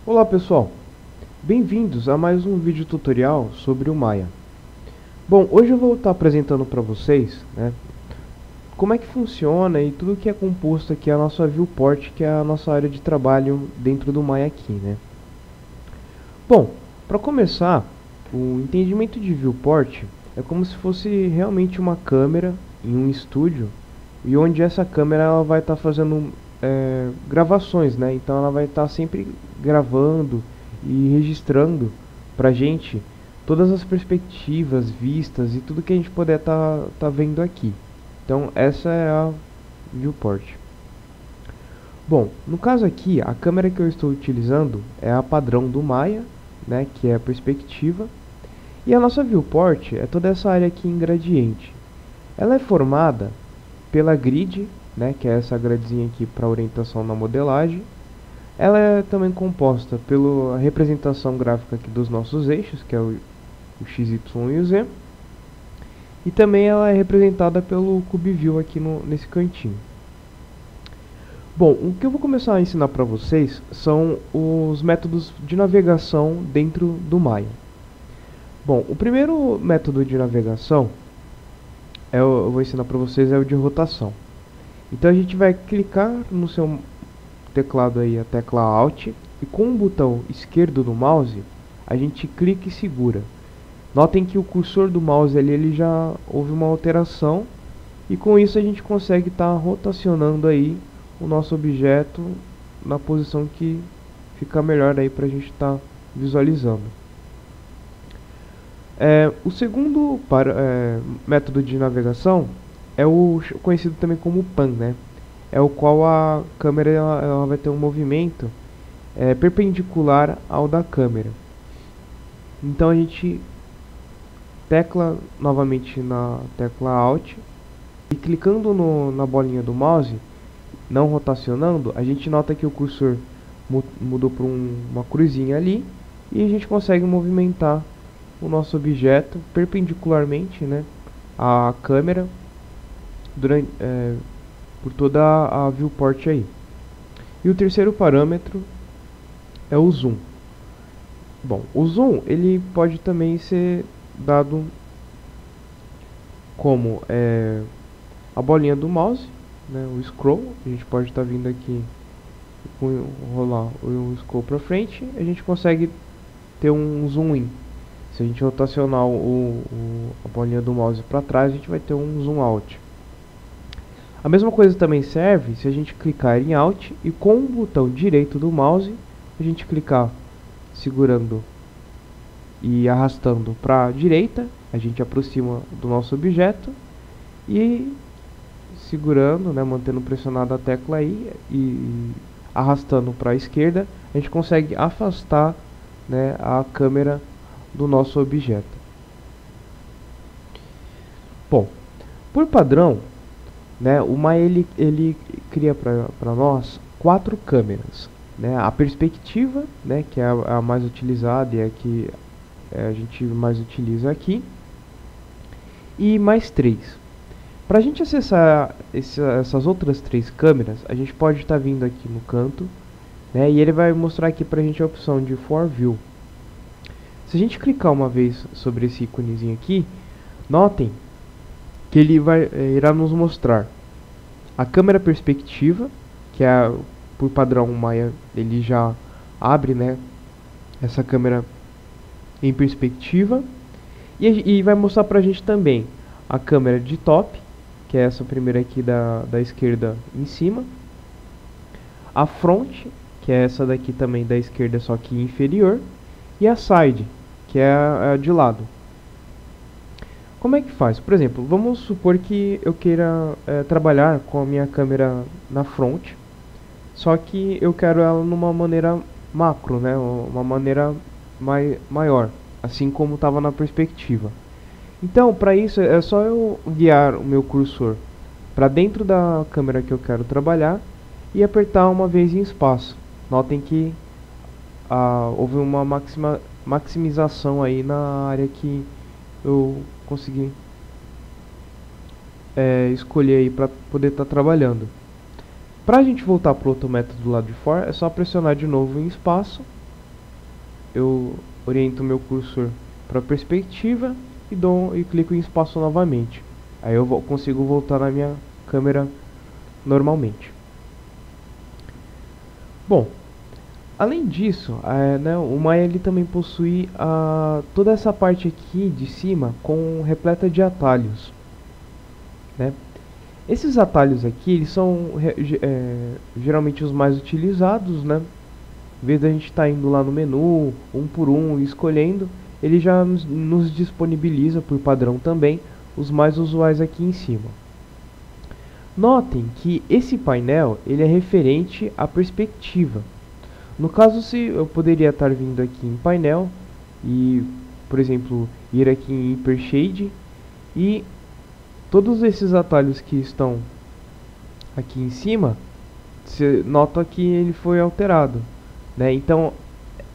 Olá pessoal, bem-vindos a mais um vídeo tutorial sobre o Maya. Bom, hoje eu vou estar apresentando para vocês, como é que funciona e tudo que é composto aqui a nossa viewport, que é a nossa área de trabalho dentro do Maya aqui, Bom, para começar, o entendimento de viewport é como se fosse realmente uma câmera em um estúdio e onde essa câmera ela vai estar fazendo gravações, então ela vai estar sempre gravando e registrando pra gente todas as perspectivas, vistas e tudo que a gente puder tá vendo aqui. Então essa é a viewport. Bom, no caso aqui, a câmera que eu estou utilizando é a padrão do Maya, que é a perspectiva. E a nossa viewport é toda essa área aqui em gradiente. Ela é formada pela grid, que é essa gradezinha aqui para orientação na modelagem. Ela é também composta pela representação gráfica aqui dos nossos eixos, que é o X, Y e o Z. E também ela é representada pelo CubeView aqui nesse cantinho. Bom, o que eu vou começar a ensinar para vocês são os métodos de navegação dentro do Maya. Bom, o primeiro método de navegação, eu vou ensinar para vocês, é o de rotação. Então a gente vai clicar no seu teclado aí, a tecla Alt, e com o botão esquerdo do mouse, a gente clica e segura. Notem que o cursor do mouse ali, ele já houve uma alteração, e com isso a gente consegue estar rotacionando aí o nosso objeto na posição que fica melhor aí para a gente estar visualizando. O segundo método de navegação é o conhecido também como pan, é o qual a câmera ela vai ter um movimento perpendicular ao da câmera. Então a gente tecla novamente na tecla Alt e clicando na bolinha do mouse, não rotacionando, a gente nota que o cursor mudou para uma cruzinha ali e a gente consegue movimentar o nosso objeto perpendicularmente à câmera por toda a viewport aí. E o terceiro parâmetro é o zoom. Bom, o zoom ele pode também ser dado como a bolinha do mouse, o scroll. A gente pode estar vindo aqui rolar o scroll para frente, a gente consegue ter um zoom in. Se a gente rotacionar a bolinha do mouse para trás, a gente vai ter um zoom out. A mesma coisa também serve se a gente clicar em Alt e com o botão direito do mouse, a gente clicar segurando e arrastando para a direita, a gente aproxima do nosso objeto e segurando, mantendo pressionada a tecla aí e arrastando para a esquerda, a gente consegue afastar a câmera do nosso objeto. Bom, por padrão, o Maya ele cria para nós 4 câmeras, a perspectiva, que é a mais utilizada e é a que a gente mais utiliza aqui, e mais 3. Para a gente acessar essas outras 3 câmeras, a gente pode estar vindo aqui no canto, e ele vai mostrar aqui para a gente a opção de For View. Se a gente clicar uma vez sobre esse íconezinho aqui, notem que ele irá nos mostrar a câmera perspectiva, que é por padrão o Maya, ele já abre essa câmera em perspectiva, e vai mostrar pra gente também a câmera de top, que é essa primeira aqui da esquerda em cima, a front, que é essa daqui também da esquerda, só que inferior, e a side, que é a de lado. Como é que faz? Por exemplo, vamos supor que eu queira trabalhar com a minha câmera na front, só que eu quero ela numa maneira macro, uma maneira maior, assim como estava na perspectiva. Então, para isso, é só eu guiar o meu cursor para dentro da câmera que eu quero trabalhar e apertar uma vez em espaço. Notem que houve uma maximização aí na área que eu consegui escolher aí para poder estar trabalhando. Para a gente voltar para o outro método do lado de fora, é só pressionar de novo em espaço eu oriento o meu cursor para a perspectiva e clico em espaço novamente. Aí eu consigo voltar na minha câmera normalmente. Bom, além disso, né, o Maya ele também possui toda essa parte aqui de cima com repleta de atalhos, né? Esses atalhos aqui, eles são geralmente os mais utilizados, né? Em vez da gente estar indo lá no menu, um por um, e escolhendo, ele já nos disponibiliza por padrão também os mais usuais aqui em cima. Notem que esse painel ele é referente à perspectiva. No caso, se eu poderia estar vindo aqui em painel e, por exemplo, ir aqui em Hypershade e todos esses atalhos que estão aqui em cima, você nota que ele foi alterado, né? Então,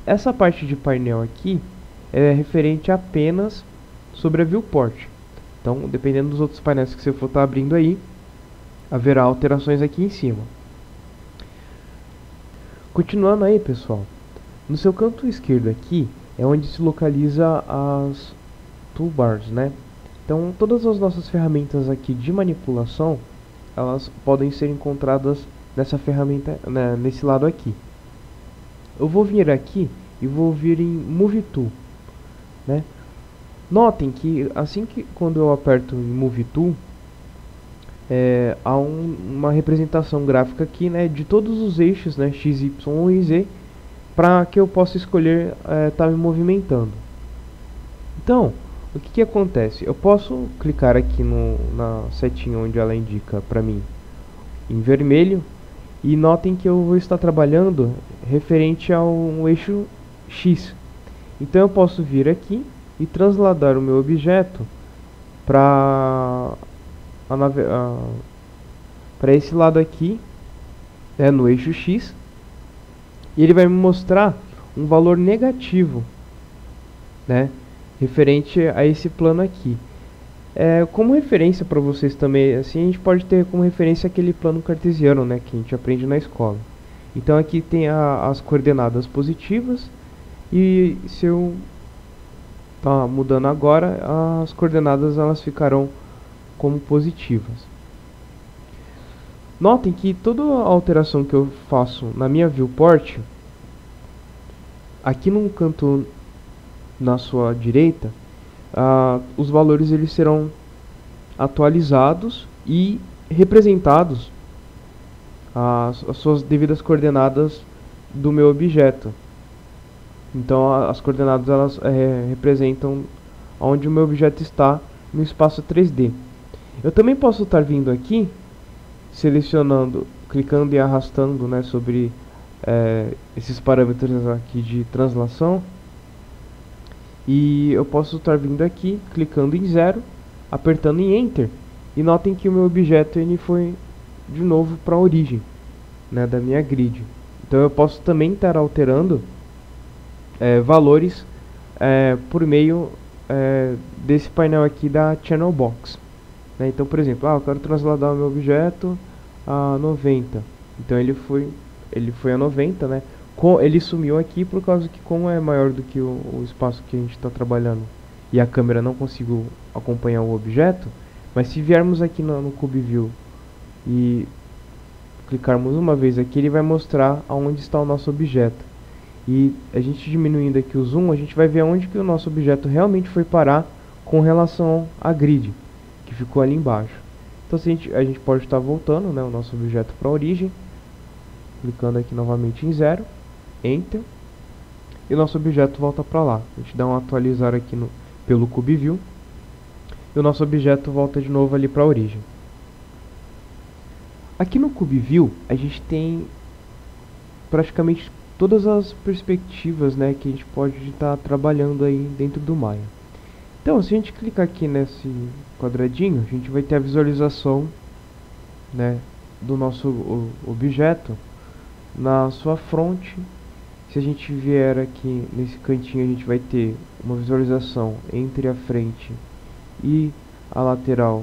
essa parte de painel aqui é referente apenas sobre a viewport. Então, dependendo dos outros painéis que você for estar abrindo aí, haverá alterações aqui em cima. Continuando aí, pessoal, no seu canto esquerdo aqui é onde se localiza as toolbars, né? Então, todas as nossas ferramentas aqui de manipulação, elas podem ser encontradas nessa ferramenta, né, nesse lado aqui. Eu vou vir aqui e vou vir em Move Tool, né? Notem que assim que quando eu aperto em Move Tool, há uma representação gráfica aqui, né, de todos os eixos, né, X, Y e Z, para que eu possa escolher estar me movimentando. Então, o que acontece? Eu posso clicar aqui na setinha onde ela indica para mim em vermelho, e notem que eu vou estar trabalhando referente ao eixo X. Então eu posso vir aqui e transladar o meu objeto para esse lado aqui, né, no eixo X, e ele vai me mostrar um valor negativo, né, referente a esse plano aqui. Como referência para vocês também, assim, a gente pode ter como referência aquele plano cartesiano, né, que a gente aprende na escola. Então aqui tem as coordenadas positivas, e se eu tá mudando agora, as coordenadas elas ficarão como positivas. Notem que toda a alteração que eu faço na minha viewport, aqui no canto na sua direita, os valores eles serão atualizados e representados as suas devidas coordenadas do meu objeto. Então as coordenadas elas representam onde o meu objeto está no espaço 3D. Eu também posso estar vindo aqui, selecionando, clicando e arrastando, né, sobre esses parâmetros aqui de translação, e eu posso estar vindo aqui, clicando em 0, apertando em Enter, e notem que o meu objeto ele foi de novo para a origem, né, da minha grid. Então eu posso também estar alterando valores por meio desse painel aqui da Channel Box, né? Então, por exemplo, eu quero transladar o meu objeto a 90, então ele foi a 90, né? Ele sumiu aqui por causa que, como é maior do que o espaço que a gente está trabalhando e a câmera não consigo acompanhar o objeto, mas se viermos aqui no Cube View e clicarmos uma vez aqui, ele vai mostrar aonde está o nosso objeto. E a gente diminuindo aqui o zoom, a gente vai ver aonde que o nosso objeto realmente foi parar com relação à grid, que ficou ali embaixo. Então a gente pode estar voltando, né, o nosso objeto para a origem, clicando aqui novamente em 0, Enter, e o nosso objeto volta para lá. A gente dá um atualizar aqui pelo Cube View, e o nosso objeto volta de novo ali para a origem. Aqui no Cube View, a gente tem praticamente todas as perspectivas, né, que a gente pode estar trabalhando aí dentro do Maya. Então, se a gente clicar aqui nesse quadradinho, a gente vai ter a visualização, né, do nosso objeto na sua fronte. Se a gente vier aqui nesse cantinho, a gente vai ter uma visualização entre a frente e a lateral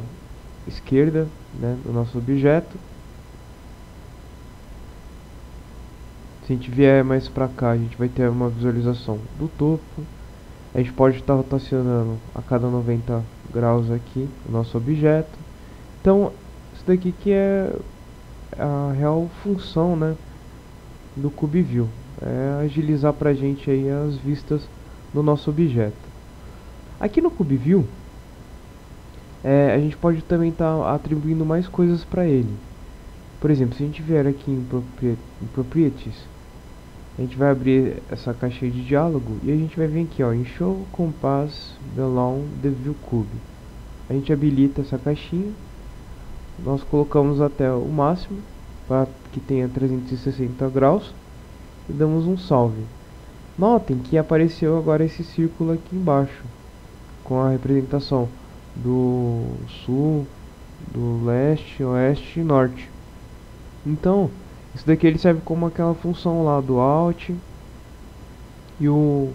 esquerda, né, do nosso objeto. Se Se a gente vier mais pra cá, a gente vai ter uma visualização do topo. A gente pode estar rotacionando a cada 90 graus aqui o nosso objeto. Então, isso daqui que é a real função, né, do CubeView. É agilizar pra gente aí as vistas do nosso objeto. Aqui no CubeView, a gente pode também estar atribuindo mais coisas para ele. Por exemplo, se a gente vier aqui em Properties, a gente vai abrir essa caixinha de diálogo e a gente vai vir aqui, ó, em Show Compass Below the View Cube. A gente habilita essa caixinha, nós colocamos até o máximo para que tenha 360 graus e damos um salve. Notem que apareceu agora esse círculo aqui embaixo com a representação do sul, do leste, oeste e norte. Então, isso daqui ele serve como aquela função lá do Alt e o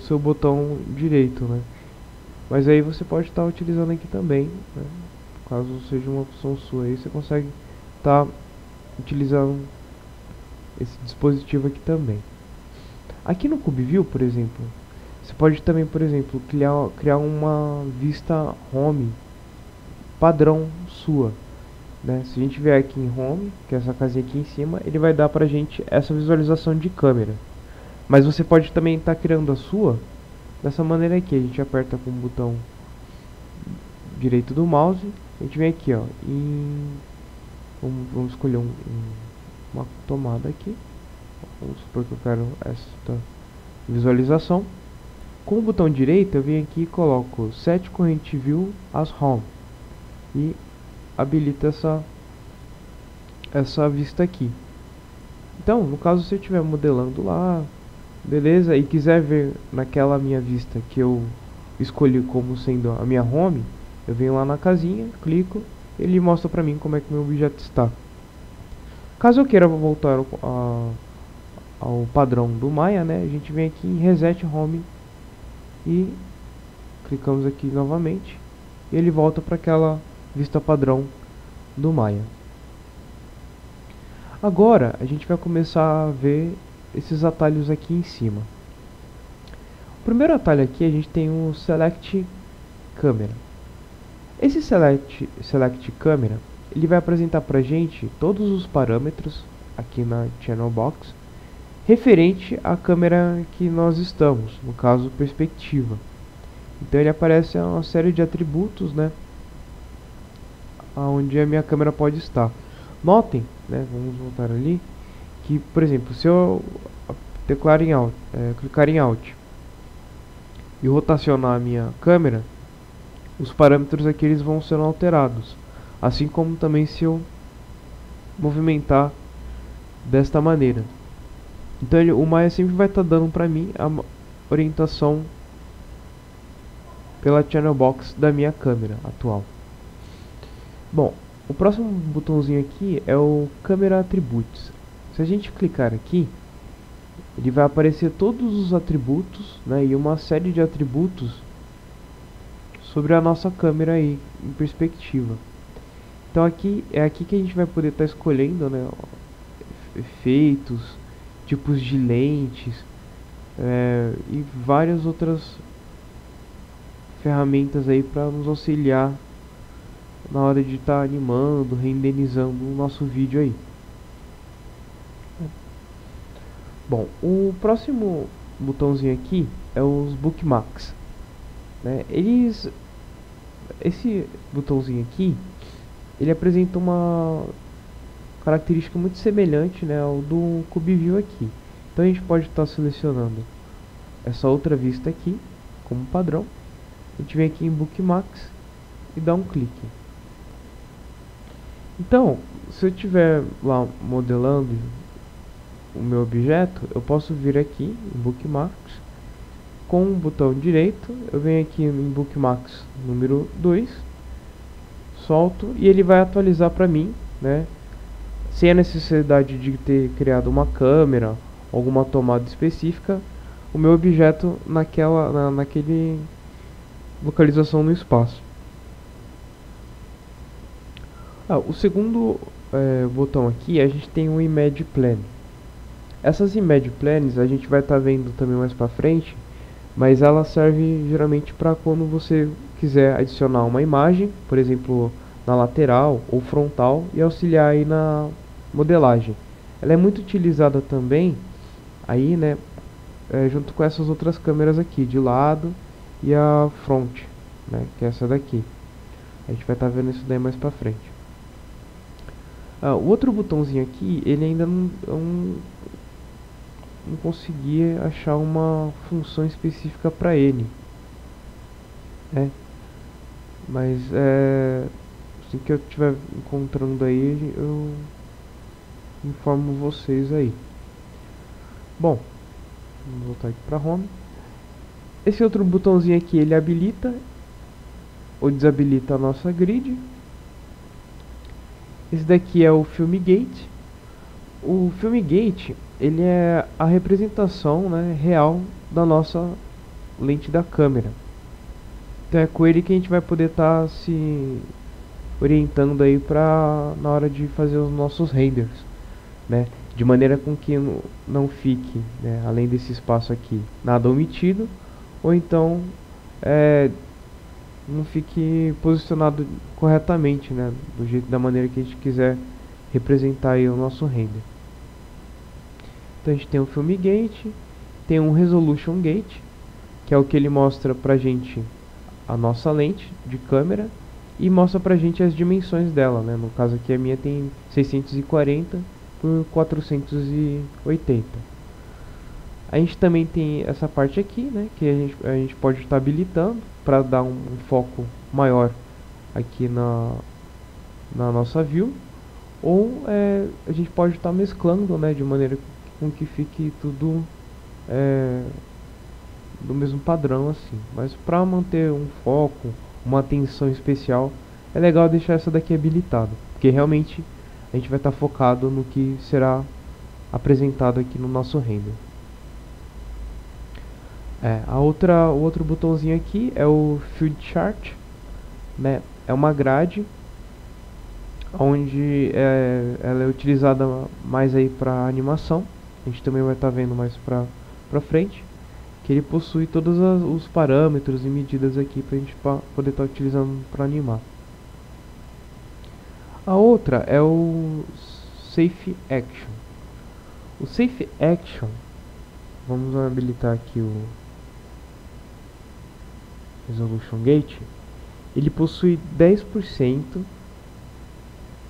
seu botão direito, né? Mas aí você pode estar utilizando aqui também, né? Caso seja uma opção sua aí, você consegue estar utilizando esse dispositivo aqui também. Aqui no CubeView, por exemplo, você pode também, por exemplo, criar uma vista home padrão sua, né? Se a gente vier aqui em Home, que é essa casinha aqui em cima, ele vai dar pra gente essa visualização de câmera. Mas você pode também estar criando a sua dessa maneira aqui. A gente aperta com o botão direito do mouse, a gente vem aqui, ó, vamos escolher uma tomada aqui. Vamos supor que eu quero esta visualização. Com o botão direito eu venho aqui e coloco Set Current View as Home e habilita essa vista aqui. Então, no caso, se eu estiver modelando lá, beleza, e quiser ver naquela minha vista que eu escolhi como sendo a minha home, eu venho lá na casinha, clico, ele mostra pra mim como é que meu objeto está. Caso eu queira voltar ao padrão do Maya, né, a gente vem aqui em Reset Home e clicamos aqui novamente e ele volta para aquela vista padrão do Maya. Agora a gente vai começar a ver esses atalhos aqui em cima. O primeiro atalho aqui a gente tem o Select Camera. Esse Select Camera ele vai apresentar para a gente todos os parâmetros aqui na Channel Box referente à câmera que nós estamos, no caso perspectiva. Então ele aparece uma série de atributos, né, onde a minha câmera pode estar. Notem, né, vamos voltar ali, que por exemplo, se eu clicar em Alt e rotacionar a minha câmera, os parâmetros aqui eles vão ser alterados, assim como também se eu movimentar desta maneira. Então o Maya sempre vai estar dando para mim a orientação pela Channel Box da minha câmera atual. Bom, o próximo botãozinho aqui é o Camera Attributes. Se a gente clicar aqui, ele vai aparecer todos os atributos, né, e uma série de atributos sobre a nossa câmera aí em perspectiva. Então aqui é aqui que a gente vai poder estar escolhendo, né, efeitos, tipos de lentes e várias outras ferramentas aí para nos auxiliar na hora de estar animando, renderizando o nosso vídeo aí. Bom, o próximo botãozinho aqui é os Bookmarks, né? Esse botãozinho aqui, ele apresenta uma característica muito semelhante, né, ao do CubeView aqui. Então a gente pode estar selecionando essa outra vista aqui como padrão. A gente vem aqui em Bookmarks e dá um clique. Então, se eu estiver lá modelando o meu objeto, eu posso vir aqui em Bookmarks, com o botão direito, eu venho aqui em Bookmarks número 2, solto e ele vai atualizar para mim, né, sem a necessidade de ter criado uma câmera, alguma tomada específica, o meu objeto naquele localização no espaço. O segundo botão aqui, a gente tem o Image Plane. Essas image planes a gente vai estar vendo também mais pra frente, mas ela serve geralmente para quando você quiser adicionar uma imagem, por exemplo, na lateral ou frontal, e auxiliar aí na modelagem. Ela é muito utilizada também aí, né, junto com essas outras câmeras aqui de lado e a front, né, que é essa daqui. A gente vai estar vendo isso daí mais pra frente. O outro botãozinho aqui, ele ainda não consegui achar uma função específica para ele, né? Mas assim que eu estiver encontrando aí, eu informo vocês aí. Bom, vamos voltar aqui para Home. Esse outro botãozinho aqui, ele habilita ou desabilita a nossa grid. Esse daqui é o Film Gate. O Film Gate, ele é a representação, né, real da nossa lente da câmera. Então é com ele que a gente vai poder estar se orientando aí na hora de fazer os nossos renders, né, de maneira com que não fique, né, além desse espaço aqui, nada omitido, ou então não fique posicionado corretamente, né, da maneira que a gente quiser representar aí o nosso render. Então a gente tem o Film Gate, tem um Resolution Gate, que é o que ele mostra pra gente a nossa lente de câmera e mostra pra gente as dimensões dela, né? No caso aqui a minha tem 640 por 480. A gente também tem essa parte aqui, né, que a gente pode estar habilitando para dar um foco maior aqui na nossa view, ou a gente pode estar mesclando, né, de maneira com que fique tudo do mesmo padrão assim. Mas para manter um foco, uma atenção especial, é legal deixar essa daqui habilitada, porque realmente a gente vai estar focado no que será apresentado aqui no nosso render. O outro botãozinho aqui é o Field Chart, né? É uma grade onde ela é utilizada mais aí para animação. A gente também vai estar vendo mais pra frente, que ele possui todos os parâmetros e medidas aqui pra gente poder estar utilizando para animar. A outra é o Safe Action. O Safe Action, vamos habilitar aqui o Resolution Gate. Ele possui 10%,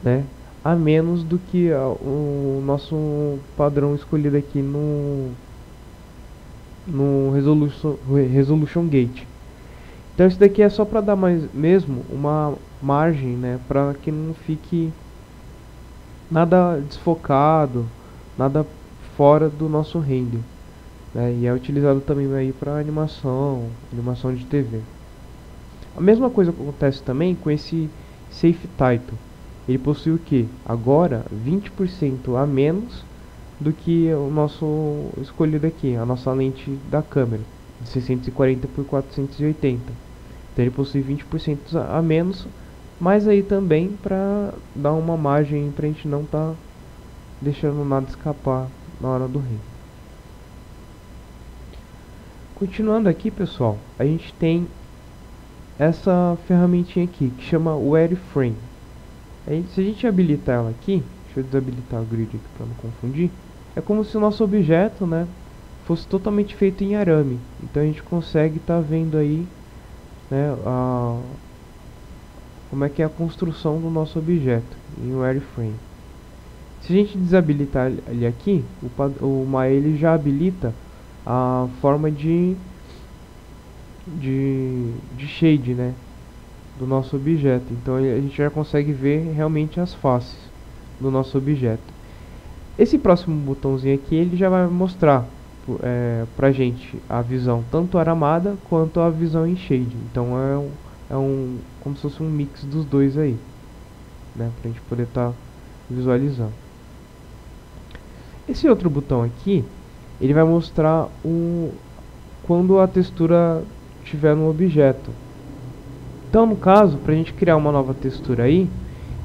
né, a menos do que o nosso padrão escolhido aqui no Resolution Gate. Então isso daqui é só para dar mesmo uma margem, né, para que não fique nada desfocado, nada fora do nosso render, né, e é utilizado também aí para animação de TV. A mesma coisa acontece também com esse Safe Title. Ele possui o que? Agora 20% a menos do que o nosso escolhido aqui, a nossa lente da câmera, de 640 por 480. Então ele possui 20% a menos, mas aí também para dar uma margem para a gente não estar deixando nada escapar na hora do render. Continuando aqui, pessoal, a gente tem essa ferramentinha aqui que chama Wireframe. Se a gente habilitar ela aqui, deixa eu desabilitar o grid aqui para não confundir, é como se o nosso objeto, né, fosse totalmente feito em arame. Então a gente consegue estar vendo aí, né, como é que é a construção do nosso objeto em Wireframe. Se a gente desabilitar ele aqui, o Maya ele já habilita a forma de shade, né, do nosso objeto. Então a gente já consegue ver realmente as faces do nosso objeto. Esse próximo botãozinho aqui, ele já vai mostrar pra gente a visão tanto aramada quanto a visão em shade. Então como se fosse um mix dos dois aí, né, pra gente poder estar visualizando. Esse outro botão aqui, ele vai mostrar quando a textura estiver no objeto. Então, no caso, para a gente criar uma nova textura aí,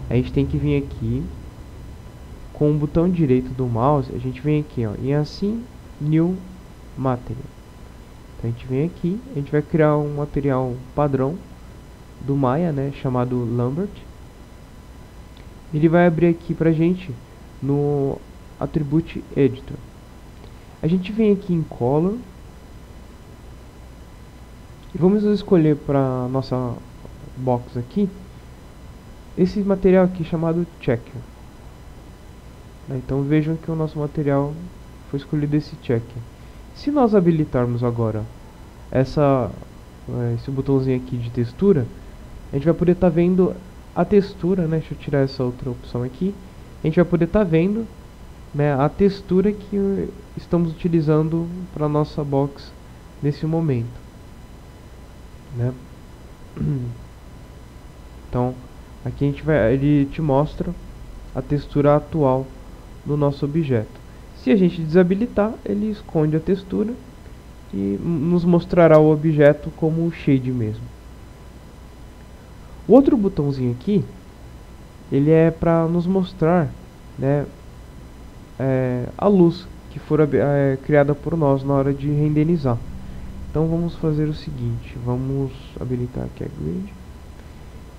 a gente tem que vir aqui, com o botão direito do mouse, a gente vem aqui, ó, em assim, New Material. Então a gente vem aqui, a gente vai criar um material padrão do Maya, né, chamado Lambert. Ele vai abrir aqui pra gente no Attribute Editor. A gente vem aqui em Color e vamos escolher para nossa box aqui esse material aqui chamado Checker. Então vejam que o nosso material foi escolhido esse checker. Se nós habilitarmos agora esse botãozinho aqui de textura, a gente vai poder estar vendo a textura, né? Deixa eu tirar essa outra opção aqui. A gente vai poder estar vendo, né, a textura que estamos utilizando para nossa box nesse momento, né? Então aqui ele te mostra a textura atual do nosso objeto. Se a gente desabilitar, ele esconde a textura e nos mostrará o objeto como um shade mesmo. O outro botãozinho aqui, ele é para nos mostrar, né, a luz que for criada por nós na hora de renderizar. Então vamos fazer o seguinte, vamos habilitar aqui a grid.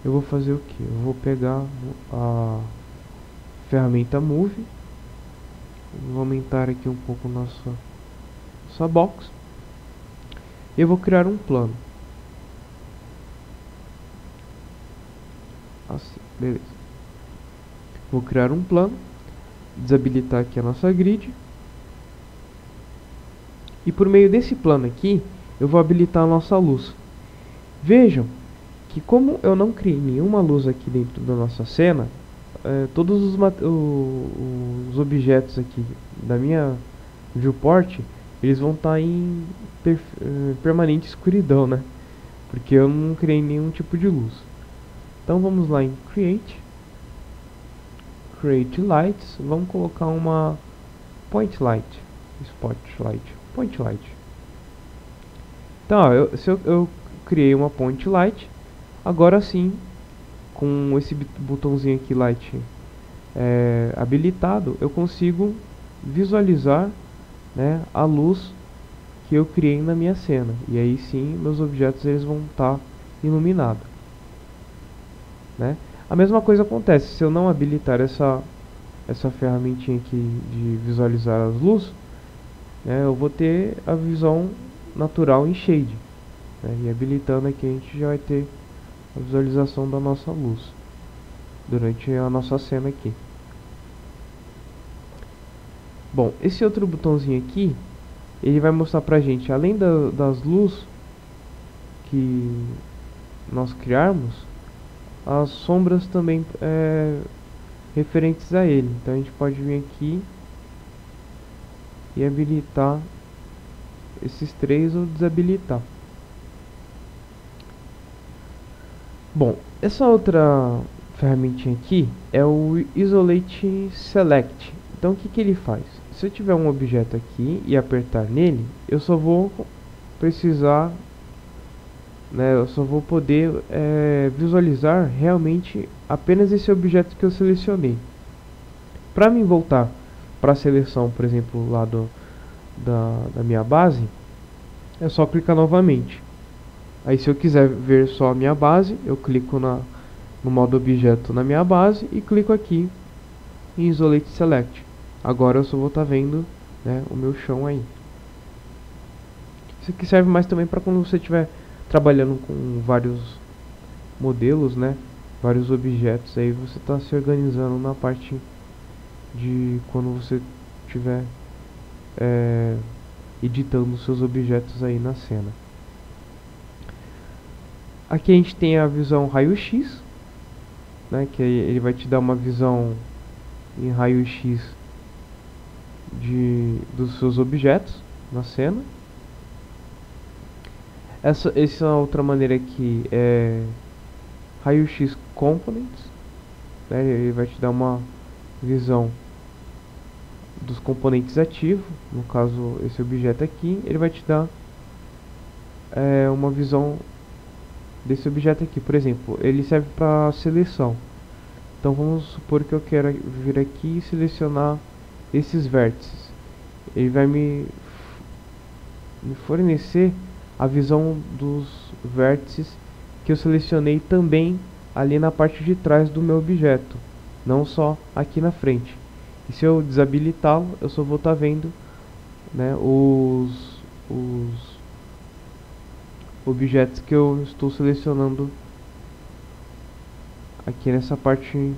Eu vou fazer o que? Eu vou pegar a ferramenta Move, vou aumentar aqui um pouco nossa box. Eu vou criar um plano. Assim, beleza. Vou criar um plano, desabilitar aqui a nossa grid. E por meio desse plano aqui, eu vou habilitar a nossa luz. Vejam que como eu não criei nenhuma luz aqui dentro da nossa cena, todos os objetos aqui da minha viewport, eles vão estar em permanente escuridão, né? Porque eu não criei nenhum tipo de luz. Então vamos lá em Create Lights, vamos colocar uma Point Light, Spotlight, Point Light. Então, ó, eu criei uma Point Light, agora sim, com esse botãozinho aqui Light habilitado, eu consigo visualizar, né, a luz que eu criei na minha cena. E aí sim, meus objetos eles vão estar iluminados, né? A mesma coisa acontece se eu não habilitar essa ferramentinha aqui de visualizar as luzes, né, eu vou ter a visão natural em shade, né, e habilitando aqui a gente já vai ter a visualização da nossa luz durante a nossa cena aqui. Bom, esse outro botãozinho aqui, ele vai mostrar pra gente, além das luzes que nós criarmos, as sombras também referentes a ele. Então a gente pode vir aqui e habilitar esses três ou desabilitar. Bom, essa outra ferramentinha aqui é o Isolate Select. Então o que ele faz? Se eu tiver um objeto aqui e apertar nele, eu só vou precisar, né, eu só vou poder visualizar realmente apenas esse objeto que eu selecionei. Para mim voltar para a seleção, por exemplo, lá da minha base, é só clicar novamente. Aí se eu quiser ver só a minha base, eu clico no modo objeto na minha base e clico aqui em Isolate Select. Agora eu só vou estar vendo, né, o meu chão aí. Isso aqui serve mais também para quando você estiver trabalhando com vários modelos, né, vários objetos, aí você está se organizando na parte de quando você estiver editando seus objetos aí na cena. Aqui a gente tem a visão raio-x, né, que ele vai te dar uma visão em raio-x dos seus objetos na cena. Essa outra maneira aqui é raio-x components, né, ele vai te dar uma visão dos componentes ativos. No caso, esse objeto aqui, ele vai te dar uma visão desse objeto aqui. Por exemplo, ele serve para seleção. Então vamos supor que eu quero vir aqui e selecionar esses vértices. Ele vai me fornecer a visão dos vértices que eu selecionei também ali na parte de trás do meu objeto, não só aqui na frente. E se eu desabilitá-lo, eu só vou estar vendo, né, os objetos que eu estou selecionando aqui nessa parte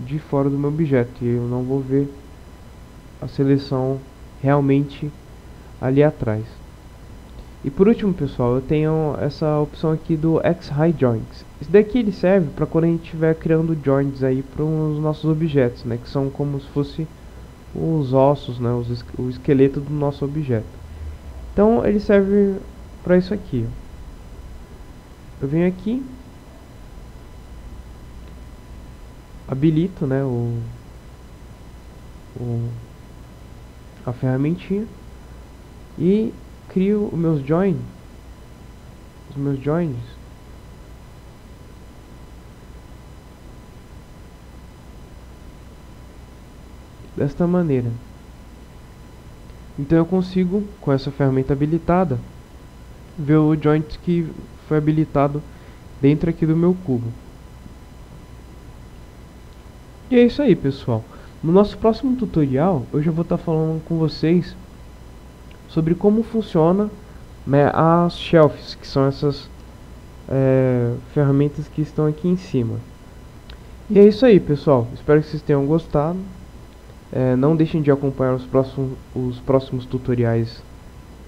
de fora do meu objeto, e eu não vou ver a seleção realmente ali atrás. E por último, pessoal, eu tenho essa opção aqui do X-High Joints. Esse daqui ele serve para quando a gente estiver criando joints aí para os nossos objetos, né, que são como se fosse os ossos, né, o esqueleto do nosso objeto. Então ele serve para isso aqui. Eu venho aqui, habilito, né, a ferramentinha e crio os meus joins desta maneira. Então eu consigo, com essa ferramenta habilitada, ver o joint que foi habilitado dentro aqui do meu cubo. E é isso aí, pessoal. No nosso próximo tutorial eu já vou estar falando com vocês sobre como funciona, né, as shelves, que são essas ferramentas que estão aqui em cima. E é isso aí, pessoal. Espero que vocês tenham gostado. Não deixem de acompanhar os próximos tutoriais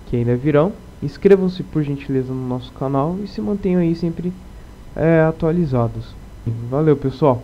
que ainda virão. Inscrevam-se por gentileza no nosso canal e se mantenham aí sempre atualizados. Valeu, pessoal!